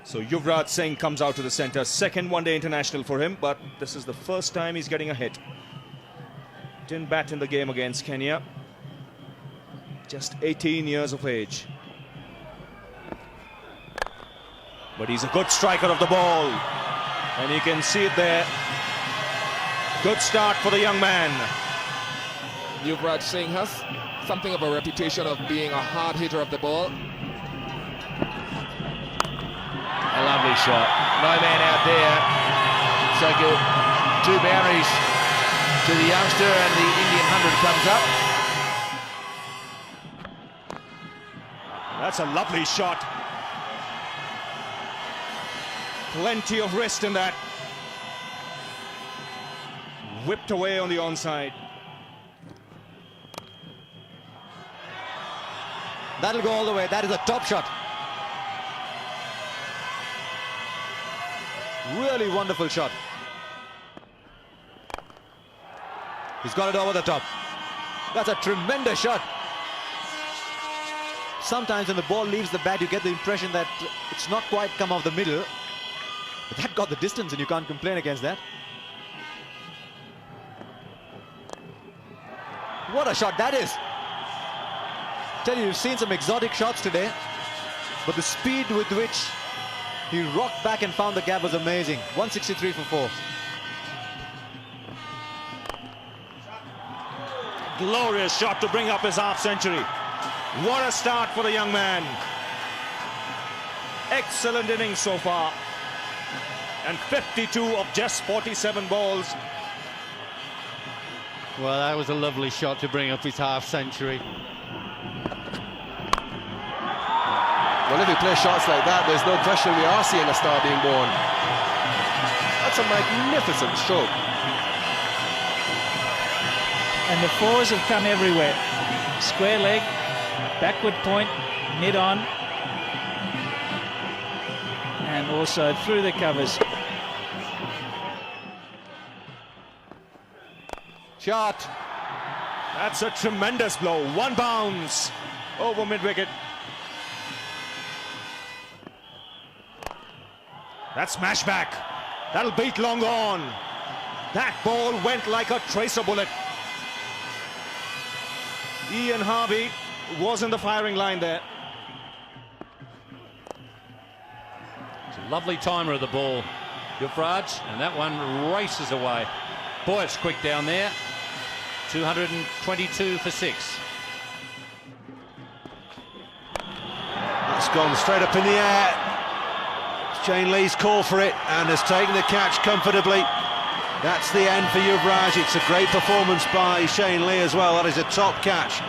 So Yuvraj Singh comes out to the centre, second one-day international for him, but this is the first time he's getting a hit. Didn't bat in the game against Kenya. Just 18 years of age. But he's a good striker of the ball. And you can see it there. Good start for the young man. Yuvraj Singh has something of a reputation of being a hard hitter of the ball. A lovely shot. No man out there. So two boundaries to the youngster, and the Indian 100 comes up. That's a lovely shot. Plenty of wrist in that. Whipped away on the onside. That'll go all the way. That is a top shot. Really wonderful shot. He's got it over the top. That's a tremendous shot. Sometimes when the ball leaves the bat, you get the impression that it's not quite come off the middle. But that got the distance, and you can't complain against that. What a shot that is. Tell you, you've seen some exotic shots today, but the speed with which he rocked back and found the gap was amazing. 163 for 4. Glorious shot to bring up his half century. What a start for the young man. Excellent innings so far. And 52 of just 47 balls. Well, that was a lovely shot to bring up his half century. Well, if he plays shots like that, there's no question we are seeing a star being born. That's a magnificent stroke. And the fours have come everywhere. Square leg, backward point, mid on, and also through the covers. Shot. That's a tremendous blow. One bounce over mid-wicket. That smash back. That'll beat long on. That ball went like a tracer bullet. Ian Harvey was in the firing line there. It's a lovely timer of the ball, Yuvraj, and that one races away. Boy, it's quick down there. 222 for 6. That's gone straight up in the air. Shane Lee's call for it and has taken the catch comfortably. That's the end for Yuvraj. It's a great performance by Shane Lee as well. That is a top catch.